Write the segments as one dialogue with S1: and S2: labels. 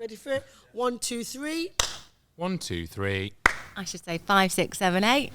S1: Ready for it? 1, 2, 3.
S2: 1, 2, 3.
S3: I should say 5, 6, 7, 8.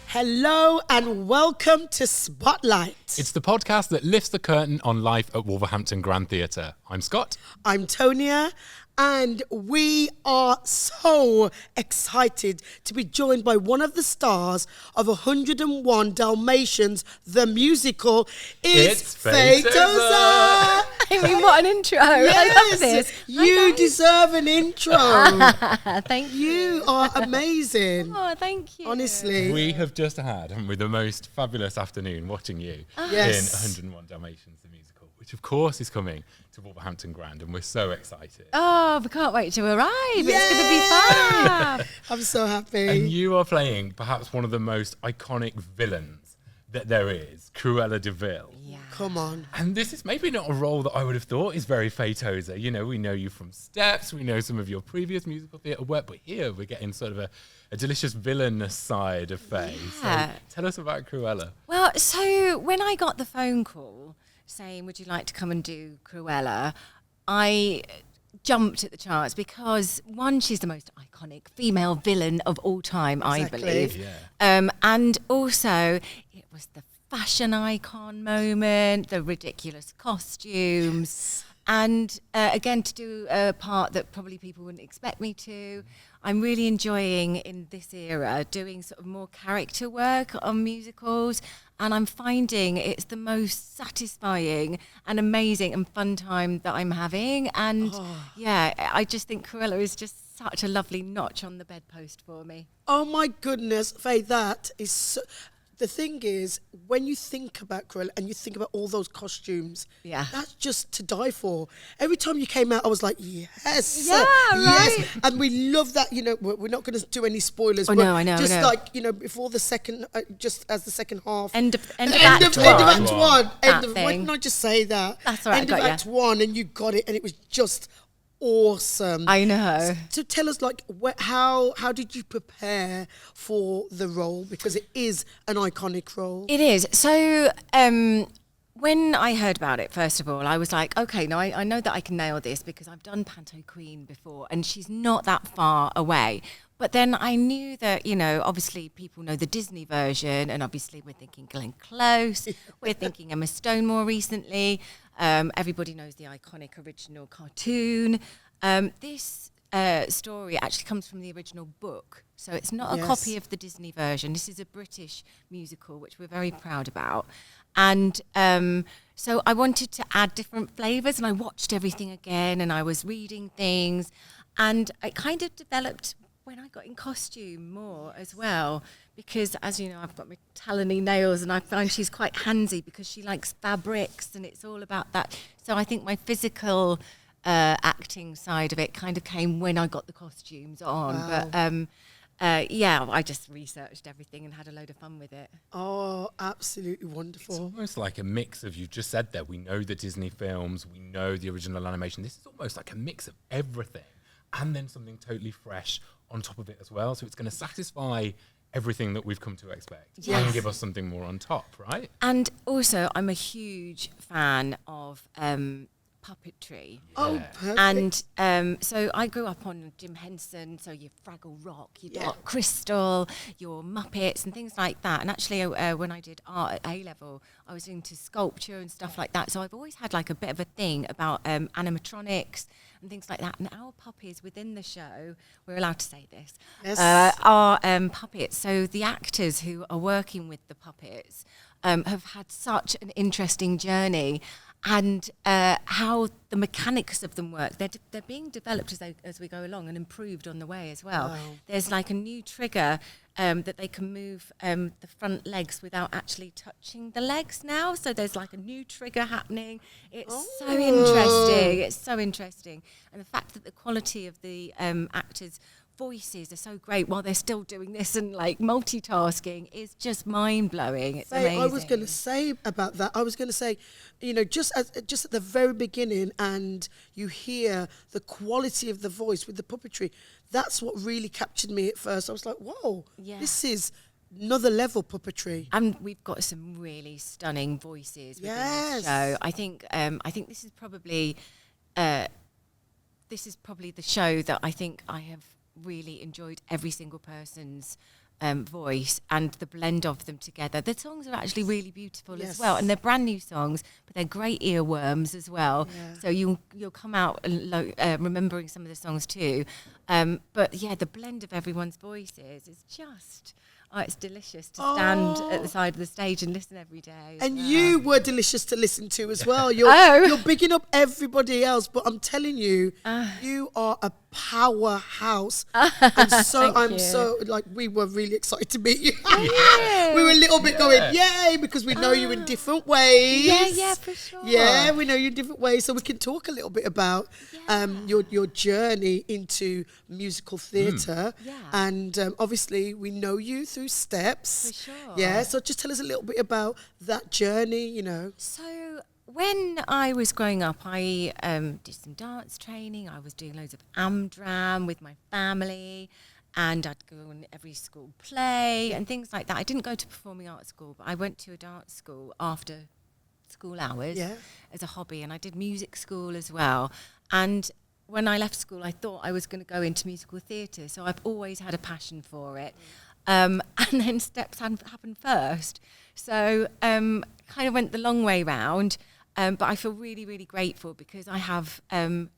S1: Hello and welcome to SpotLight.
S2: It's the podcast that lifts the curtain on life at Wolverhampton Grand Theatre. I'm Scott.
S1: I'm Tonia, and we are so excited to be joined by one of the stars of 101 Dalmatians, the musical. It's Faye Tozer.
S3: I mean, what an intro.
S1: Yes,
S3: I love this.
S1: You deserve an intro.
S3: Thank you.
S1: You are amazing.
S3: Oh, thank you.
S1: Honestly.
S2: We have just had, haven't we, the most fabulous afternoon watching you
S1: Yes.
S2: in 101 Dalmatians, the musical, which of course is coming to Wolverhampton Grand, and we're so excited.
S3: Oh, we can't wait to arrive. It's going to be fun.
S1: I'm so happy.
S2: And you are playing perhaps one of the most iconic villains that there is, Cruella de Vil.
S3: Yeah.
S1: Come on.
S2: And this is maybe not a role that I would have thought is very Faye Tozer. You know, we know you from Steps, we know some of your previous musical theatre work, but here we're getting sort of a delicious villainous side of Faye.
S3: Yeah.
S2: So tell us about Cruella.
S3: Well, so when I got the phone call saying, would you like to come and do Cruella, I jumped at the chance because, one, she's the most iconic female villain of all time,
S1: Exactly.
S3: I believe.
S2: Yeah.
S3: And also, it was the fashion icon moment, the ridiculous costumes. And again, to do a part that probably people wouldn't expect me to. I'm really enjoying in this era doing sort of more character work on musicals, and I'm finding it's the most satisfying and amazing and fun time that I'm having. And yeah, I just think Cruella is just such a lovely notch on the bedpost for me.
S1: Oh my goodness, Faye, that is so... The thing is, when you think about Cruella and you think about all those costumes,
S3: Yeah.
S1: that's just to die for. Every time you came out, I was like, yes.
S3: Yeah,
S1: yes.
S3: right.
S1: And we love that, you know, we're not going to do any spoilers.
S3: Oh,
S1: but
S3: no, I know,
S1: Just
S3: I know.
S1: like, you know, before the second, just as the second half.
S3: End of
S1: end
S3: Act
S1: of
S3: One.
S1: Act One.
S3: That
S1: Why
S3: thing.
S1: didn't I just say that?
S3: That's all right,
S1: End
S3: I
S1: of
S3: got ya.
S1: Act One, and you got it, and it was just awesome.
S3: I know.
S1: So tell us, like, how did you prepare for the role? Because it is an iconic role.
S3: It is. So when I heard about it, first of all, I was like, okay, no, I know that I can nail this because I've done Panto Queen before and she's not that far away. But then I knew that, you know, obviously people know the Disney version, and obviously we're thinking Glenn Close, we're thinking Emma Stone more recently. Everybody knows the iconic original cartoon. This story actually comes from the original book. So it's not a copy of the Disney version. This is a British musical, which we're very proud about. And so I wanted to add different flavours, and I watched everything again, and I was reading things. And it kind of developed when I got in costume more as well, because as you know, I've got my talony nails and I find she's quite handsy because she likes fabrics and it's all about that. So I think my physical acting side of it kind of came when I got the costumes on.
S1: Wow.
S3: But yeah, I just researched everything and had a load of fun with it.
S1: Oh, absolutely
S2: It's
S1: wonderful.
S2: almost like a mix of, you just said there, we know the Disney films, we know the original animation. This is almost like a mix of everything and then something totally fresh on top of it as well. So it's going to satisfy everything that we've come to expect and give us something more on top, right?
S3: And also, I'm a huge fan of puppetry.
S1: Oh, perfect.
S3: And so I grew up on Jim Henson, so your Fraggle Rock, your Dark Crystal, your Muppets and things like that. And actually, when I did art at A-level, I was into sculpture and stuff like that. So I've always had like a bit of a thing about animatronics and things like that. And our puppies within the show, we're allowed to say this, are puppets. So the actors who are working with the puppets have had such an interesting journey. And how the mechanics of them work. They're being developed as we go along and improved on the way as well.
S1: Wow.
S3: There's like a new trigger that they can move the front legs without actually touching the legs now. So there's like a new trigger happening. It's so interesting. It's so interesting. And the fact that the quality of the actors' voices are so great while they're still doing this and like multitasking is just mind-blowing. It's amazing.
S1: I was going to say about that. I was going to say, you know, just at the very beginning, and you hear the quality of the voice with the puppetry. That's what really captured me at first. I was like, whoa,
S3: Yeah.
S1: this is another level puppetry.
S3: And we've got some really stunning voices within this show. I think this is probably the show that I think I have really enjoyed every single person's voice and the blend of them together. The songs are actually really beautiful as well, and they're brand new songs, but they're great earworms as well. Yeah. So you'll come out remembering some of the songs too. But yeah, the blend of everyone's voices is just. Oh, it's delicious to stand at the side of the stage and listen every day.
S1: And you were delicious to listen to as well. You're bigging up everybody else, but I'm telling you, you are a powerhouse. And so we were really excited to meet you. We were a little bit going, yay, because we know you in different ways.
S3: Yeah, for sure.
S1: Yeah, we know you in different ways. So we can talk a little bit about your journey into musical theatre. And obviously we know you through Steps.
S3: For sure.
S1: Yeah, so just tell us a little bit about that journey, you know.
S3: So when I was growing up, I did some dance training. I was doing loads of Amdram with my family, and I'd go on every school play and things like that. I didn't go to performing arts school, but I went to a dance school after school hours as a hobby, and I did music school as well. And when I left school, I thought I was going to go into musical theatre, so I've always had a passion for it. And then Steps happened first. So kind of went the long way round. But I feel really, really grateful because I have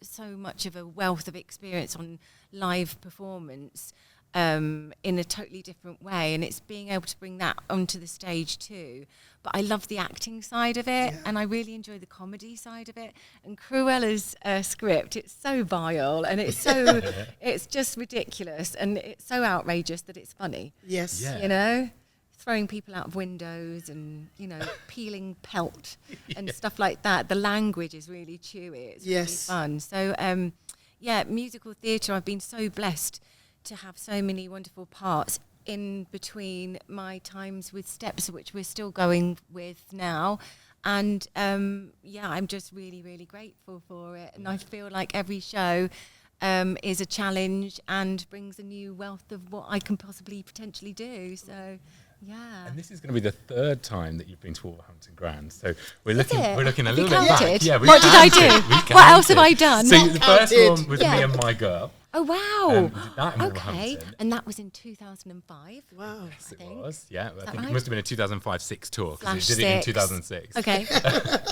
S3: so much of a wealth of experience on live performance in a totally different way. And it's being able to bring that onto the stage too. But I love the acting side of it, and I really enjoy the comedy side of it. And Cruella's script, it's so vile, and it's so, it's just ridiculous, and it's so outrageous that it's funny.
S1: Yes. Yeah.
S3: You know? Throwing people out of windows and, you know, peeling pelt and stuff like that. The language is really chewy. It's really fun. So, musical theatre, I've been so blessed to have so many wonderful parts in between my times with Steps, which we're still going with now. And, I'm just really, really grateful for it. And I feel like every show is a challenge and brings a new wealth of what I can possibly potentially do. So... yeah.
S2: And this is going to be the third time that you've been to Wolverhampton Grand. So we're looking a little bit
S3: back.
S2: Yeah,
S3: what did I do? What else have I done?
S2: So the first one was Me and My Girl.
S3: Oh, wow.
S2: We did that in Wolverhampton.
S3: And that was in 2005.
S1: Wow.
S2: Yes, it was. Yeah, I think
S3: right?
S2: it must have been a 2005-6 tour because we did it in 2006.
S3: Okay.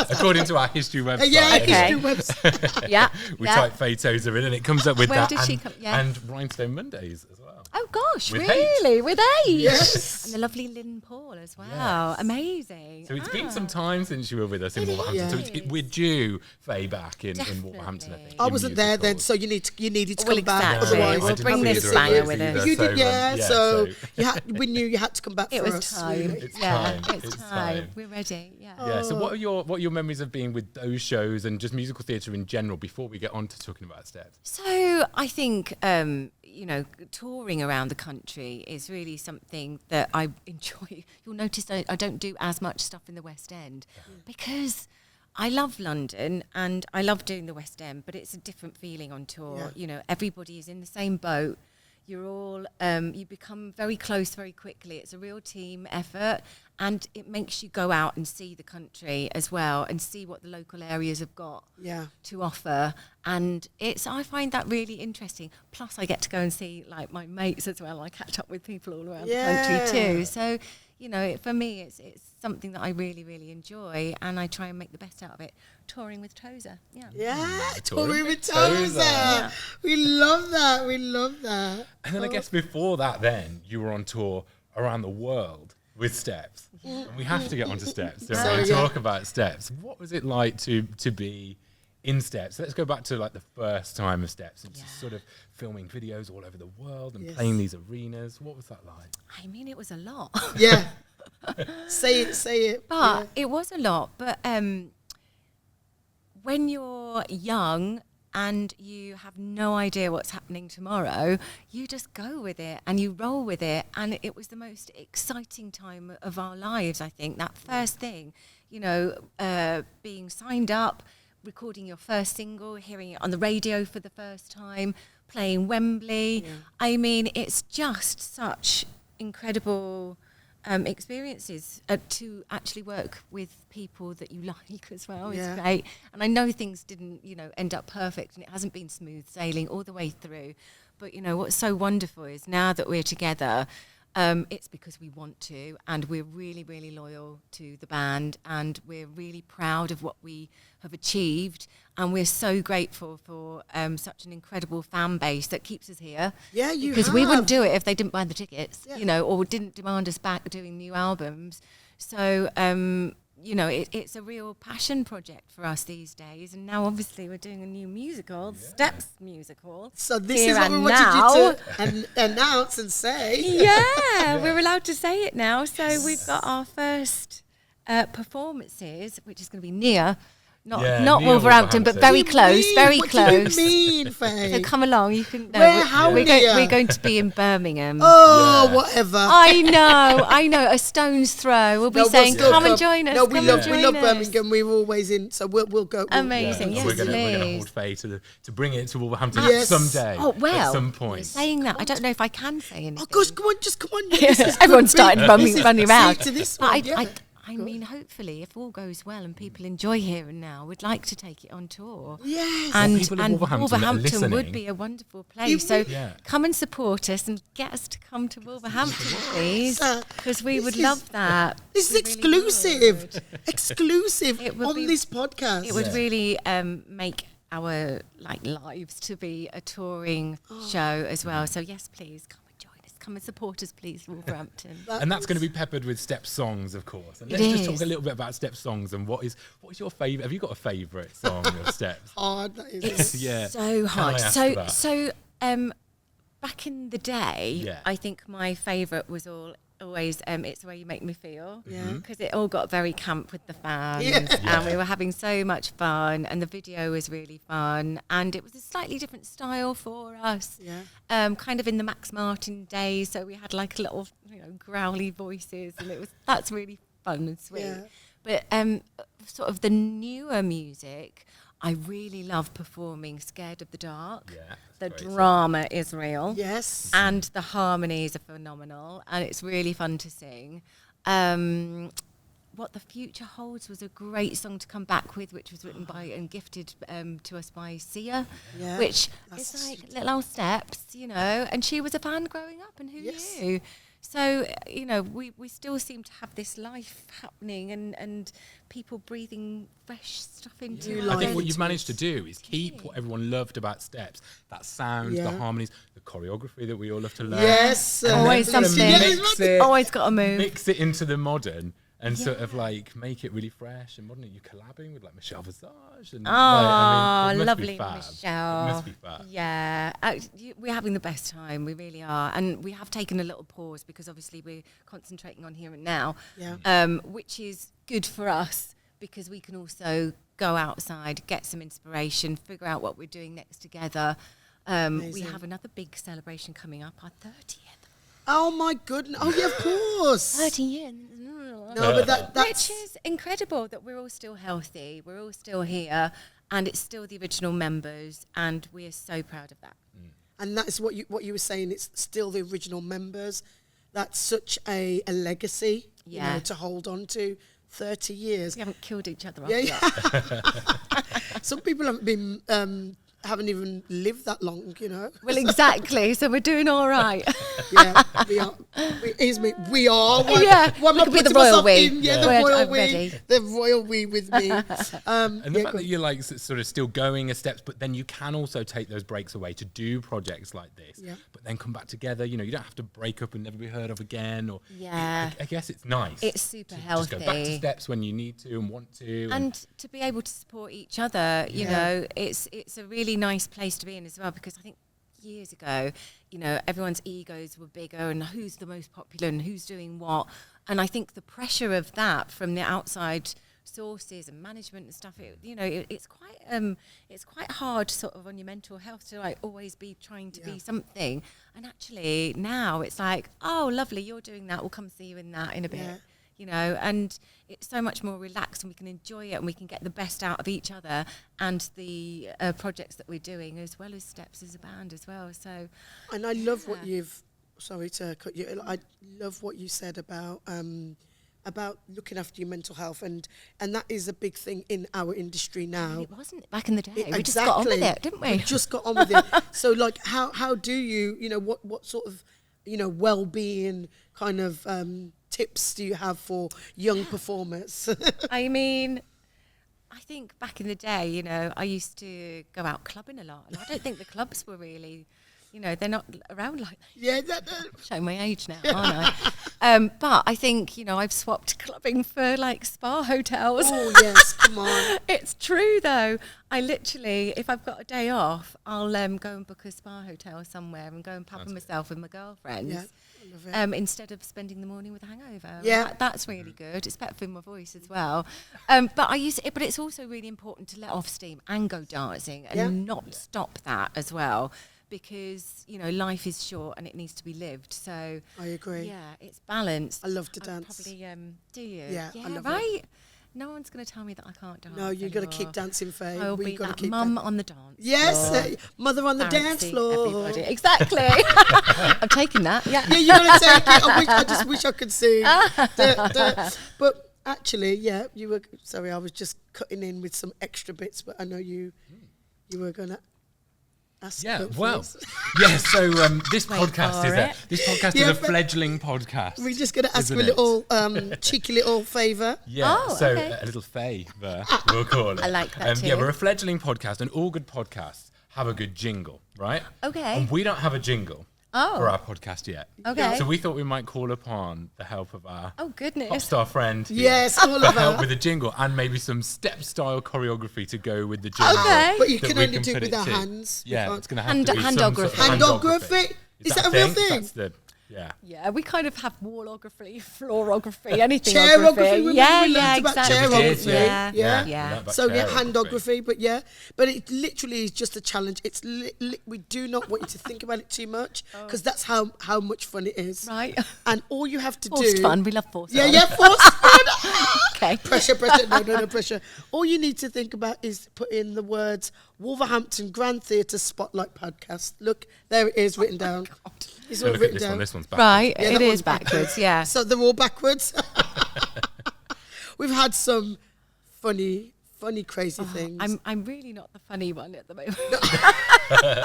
S2: According to our history website.
S1: History website.
S2: We type Faye Tozer in and it comes up with
S3: Where
S2: that.
S3: did she come? Yeah.
S2: And Rhinestone Mondays as well.
S3: Oh, gosh,
S2: With
S3: really?
S2: H.
S3: With H?
S1: Yes.
S3: And the lovely Lynn Paul as well.
S2: Yes.
S3: Amazing.
S2: So it's been some time since you were with us in Wolverhampton. So we're due Faye back in Wolverhampton, I think.
S1: I wasn't there then, so you needed to come back.
S3: Exactly.
S1: Otherwise,
S3: We'll bring this banger with us.
S1: You did, so we knew you had to come back for us.
S3: It was time.
S2: It's time.
S3: We're ready. Yeah.
S2: Yeah. So what are your memories of being with those shows and just musical theatre in general before we get on to talking about Steps?
S3: So I think touring around the country is really something that I enjoy. You'll notice I don't do as much stuff in the West End because I love London and I love doing the West End, but it's a different feeling on tour. Yeah. You know, everybody is in the same boat. You're all, you become very close very quickly. It's a real team effort, and it makes you go out and see the country as well and see what the local areas have got to offer. And I find that really interesting. Plus, I get to go and see like my mates as well. I catch up with people all around the country too. So, you know, for me, it's something that I really, really enjoy, and I try and make the best out of it. Touring with Tozer,
S1: touring with Tozer. Yeah. We love that.
S2: And then I guess before that, then you were on tour around the world with Steps. And we have to get onto Steps. So we talk about Steps. What was it like to be in Steps? Let's go back to like the first time of Steps and just sort of filming videos all over the world and playing these arenas. What was that like?
S3: I mean, it was a lot.
S1: Yeah. Say it.
S3: But it was a lot. But when you're young and you have no idea what's happening tomorrow, you just go with it and you roll with it. And it was the most exciting time of our lives, I think. That first thing, you know, being signed up, recording your first single, hearing it on the radio for the first time, playing Wembley. Yeah. I mean, it's just such incredible experiences to actually work with people that you like as well.
S1: Yeah.
S3: It's great. And I know things didn't, end up perfect, and it hasn't been smooth sailing all the way through. But, what's so wonderful is now that we're together, it's because we want to, and we're really, really loyal to the band, and we're really proud of what we have achieved, and we're so grateful for such an incredible fan base that keeps us here.
S1: Yeah, you
S3: because we wouldn't do it if they didn't buy the tickets, or didn't demand us back doing new albums. So, it's a real passion project for us these days. And now, obviously, we're doing a new musical, Steps musical.
S1: So this
S3: here
S1: is what we
S3: and
S1: wanted you
S3: now.
S1: to announce and say.
S3: Yeah, we're allowed to say it now. So we've got our first performances, which is going to be near. Not
S2: near
S3: Wolverhampton, but very close, very
S1: what
S3: close.
S1: do you mean, Faye?
S3: So come along, you can. No,
S1: Where? How
S3: we're,
S1: near?
S3: we're going to be in Birmingham.
S1: Oh,
S2: Yeah.
S1: whatever.
S3: I know, a stone's throw. We'll be saying,
S1: still
S3: come and join us.
S1: No, we
S3: come
S1: love
S3: and join us.
S1: Birmingham. We're always in, so we'll go.
S3: Amazing.
S2: So
S3: Yes,
S2: we're gonna
S3: please.
S2: hold Faye to bring it to Wolverhampton
S1: Yes.
S2: someday.
S3: Oh, well,
S2: at some
S3: you're
S2: point.
S3: saying that, I don't know if I can say anything.
S1: Oh gosh, come on, come on. This is
S3: Everyone's
S1: good.
S3: starting running around.
S1: See to this
S3: But
S1: one, yeah.
S3: I mean, hopefully, if all goes well and people enjoy Here and Now, we'd like to take it on tour.
S1: Yes.
S3: And,
S2: people of
S3: and
S2: Wolverhampton that are
S3: Wolverhampton would
S2: listening-
S3: be a wonderful place. So
S2: Yeah.
S3: come and support us and get us to come to Wolverhampton, please, because we
S1: This
S3: would
S1: is-
S3: love that.
S1: This is
S3: We really
S1: exclusive.
S3: would.
S1: Exclusive
S3: It would
S1: on
S3: be-
S1: this podcast.
S3: It would really make our lives to be a touring show as well. So yes, please come and join us. Come and support us, please, Wolverhampton.
S2: And that's going to be peppered with Step songs, of course. And
S3: It
S2: let's just talk
S3: is.
S2: a little bit about Step songs and what is your favourite? Have you got a favourite song of Steps?
S1: hard. That is.
S3: It's
S2: Yeah.
S3: so
S2: Can
S3: hard.
S2: I ask
S3: So
S2: that?
S3: so back in the day,
S2: Yeah.
S3: I think my favourite was always It's the Way You Make Me Feel.
S1: Yeah.
S3: Because it all got very camp with the fans,
S1: Yeah.
S3: and we were having so much fun, and the video was really fun, and it was a slightly different style for us.
S1: Yeah.
S3: Kind of in the Max Martin days, so we had like little, growly voices, and that's really fun and sweet.
S1: Yeah.
S3: But sort of the newer music, I really love performing Scared of the Dark.
S2: Yeah,
S3: The
S2: that's great.
S3: drama is real.
S1: Yes.
S3: And the harmonies are phenomenal, and it's really fun to sing. What the Future Holds was a great song to come back with, which was written by and gifted to us by Sia,
S1: Yeah,
S3: which
S1: that's
S3: is like
S1: sweet.
S3: little old steps, and she was a fan growing up, and who
S1: Yes.
S3: knew? So, we still seem to have this life happening and people breathing fresh stuff into
S1: New
S3: our
S2: I think
S1: life.
S2: what you've managed to do is keep what everyone loved about Steps, that sound,
S1: Yeah.
S2: the harmonies, the choreography that we all love to learn.
S1: Yes.
S2: And then
S3: Always
S2: sort of
S3: something.
S2: mix it-
S3: Always got to move.
S2: mix it into the modern and sort of make it really fresh and modern. You're collabing with Michelle Visage. And,
S3: Oh,
S2: it must be
S3: lovely
S2: fab.
S3: Michelle.
S2: It must be fab.
S3: Yeah, we're having the best time. We really are, and we have taken a little pause because obviously we're concentrating on Here and Now, which is good for us because we can also go outside, get some inspiration, figure out what we're doing next together. We
S1: Amazing.
S3: have another big celebration coming up, our 30th.
S1: Oh my goodness. Oh yeah, of course.
S3: 30 years.
S1: No, but that's
S3: Which is incredible that we're all still healthy, we're all still here, and it's still the original members, and we are so proud of that.
S1: and that's what you were saying. It's still the original members. That's such a legacy,
S3: Yeah.
S1: to hold on to. 30 years.
S3: We haven't killed each other off
S1: Yeah,
S3: yet.
S1: yeah. Some people haven't even lived that long,
S3: Well, exactly. So we're doing all right.
S1: Yeah, we are. We are.
S3: Yeah,
S1: Well, I'm
S3: we
S1: not
S3: could be the
S1: putting
S3: royal
S1: myself
S3: we.
S1: in. Yeah,
S3: Yeah.
S1: the
S3: We're-
S1: royal
S3: I'm
S1: we.
S3: ready.
S1: The royal we with me.
S2: And the fact that you're sort of still going a steps, but then you can also take those breaks away to do projects like this,
S1: Yeah.
S2: but then come back together. You don't have to break up and never be heard of again. Or
S3: Yeah.
S2: I guess it's nice.
S3: It's super
S2: to just go back to
S3: healthy.
S2: steps when you need to and want to.
S3: And to be able to support each other, you
S1: Yeah.
S3: know, it's a really nice place to be in as well, because I think years ago, everyone's egos were bigger and who's the most popular and who's doing what. And I think the pressure of that from the outside sources and management and stuff, it's quite hard sort of on your mental health to always be trying to be something. And actually now it's like, oh, lovely, you're doing that, we'll come see you in that in a bit.
S1: Yeah.
S3: And it's so much more relaxed, and we can enjoy it, and we can get the best out of each other and the projects that we're doing, as well as Steps as a band as well. So
S1: And I love what you've sorry to cut you. I love what you said about looking after your mental health, and that is a big thing in our industry now.
S3: It wasn't back in the day.
S1: Exactly.
S3: We just got on with it, didn't we?
S1: We just got on with it. So, like, how do you, what sort of, well-being kind of tips do you have for young performers?
S3: I mean, I think back in the day, I used to go out clubbing a lot, and I don't think the clubs were really, they're not around like that.
S1: Yeah,
S3: Showing my age now, aren't I? But I think, I've swapped clubbing for like spa hotels.
S1: Oh, yes, come on.
S3: It's true though. I literally, if I've got a day off, I'll go and book a spa hotel somewhere and go and pamper myself with my girlfriends.
S1: Yeah, I love it.
S3: Instead of spending the morning with a hangover.
S1: Yeah.
S3: That's really good. It's better for my voice as well. But it's also really important to let off steam and go dancing and not stop that as well. Because, life is short and it needs to be lived. So
S1: I agree.
S3: Yeah, it's balanced.
S1: I love to dance.
S3: Probably, do you?
S1: Yeah, I love
S3: right? It. No one's going to tell me that I can't dance.
S1: No, you've got to keep dancing, Faye.
S3: I'll be that mum on the dance
S1: floor. Mother on the dance floor.
S3: Everybody. Exactly. I'm taking that. Yeah.
S1: Yeah, you're going to take it. I just wish I could sing. But actually, you were, sorry, I was just cutting in with some extra bits, but I know you were going to ask.
S2: Yeah, well, so this podcast is a fledgling podcast.
S1: We're just going to ask you a little cheeky little favour.
S2: Yeah, a little favour, we'll call it.
S3: I like that too.
S2: Yeah, we're a fledgling podcast, and all good podcasts have a good jingle, right?
S3: Okay.
S2: And we don't have a jingle for our podcast yet.
S3: Okay.
S2: So we thought we might call upon the help of our pop star friend.
S1: Yes,
S2: for help with the jingle and maybe some step-style choreography to go with the jingle.
S3: Okay.
S1: But you can only do it with our hands.
S2: Yeah, it's going to have to be
S3: handography.
S1: Handography? Is that a real thing?
S2: That's
S3: Yeah, we kind of have wallography, floorography, anything.
S1: Chairography.
S3: Yeah,
S1: exactly.
S3: Chairography.
S1: Yeah. So handography, but it literally is just a challenge. It's we do not want you to think about it too much because that's how much fun it is.
S3: Right.
S1: And all you have to
S3: forced
S1: do.
S3: fun. We love forced
S1: fun.
S3: Yeah,
S1: forced fun.
S3: Okay.
S1: Pressure. No pressure. All you need to think about is put in the words Wolverhampton Grand Theatre Spotlight Podcast. Look, there it is written down. It's all written down.
S2: This one's backwards.
S3: Right, it is backwards, yeah.
S1: So they're all backwards. We've had some funny, crazy things.
S3: I'm really not the funny one at the moment.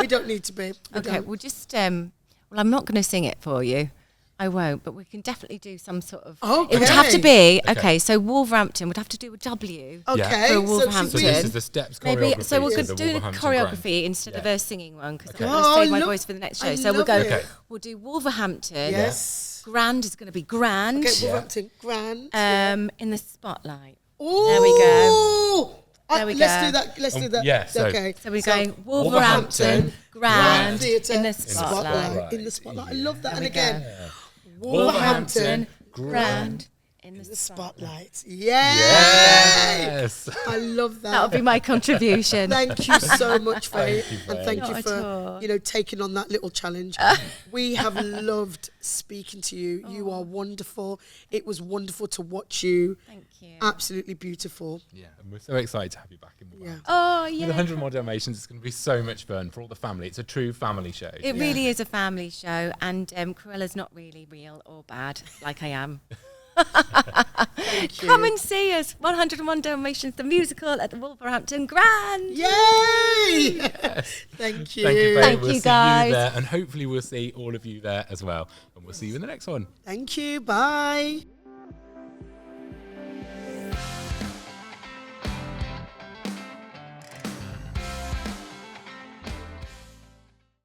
S1: We don't need to be.
S3: We'll just, I'm not going to sing it for you. I won't, but we can definitely do some sort of.
S1: Okay.
S3: It would have to be so Wolverhampton would have to do a W.
S1: Okay.
S3: For Wolverhampton.
S2: So this is the steps choreography.
S3: Maybe so we'll do the choreography instead of a singing one because I'm going to save my voice for the next show. So we'll go.
S1: Okay.
S3: We'll do Wolverhampton.
S1: Yes.
S3: Grand is going to be grand.
S1: Okay, Wolverhampton Grand.
S3: In the spotlight.
S1: Ooh.
S3: There we go.
S1: There we go. Let's do that.
S2: Yeah.
S1: Okay.
S3: So we're going Wolverhampton Grand
S1: Theatre
S3: in the spotlight.
S1: In the spotlight. I love that. And again.
S3: Wolverhampton Grand in the
S1: spotlight. Yes. I love that.
S3: That'll be my contribution.
S1: Thank you so much, Faye. And thank you for taking on that little challenge. We have loved speaking to you. You are wonderful. It was wonderful to watch you.
S3: Thank you.
S1: Absolutely beautiful.
S2: Yeah, and we're so excited to have you back in Wolverhampton.
S3: Oh, yeah.
S2: With 100 more Dalmatians, it's going to be so much fun for all the family. It's a true family show.
S3: It really is a family show, and Cruella's not really real or bad, like I am. Come and see us, 101 Dalmatians, the musical at the Wolverhampton Grand.
S1: Yay! Yes. Thank you.
S2: Thank you, Faye.
S3: Thank
S2: we'll
S3: you,
S2: see
S3: guys.
S2: you there, and hopefully we'll see all of you there as well. And we'll see you in the next one.
S1: Thank you. Bye.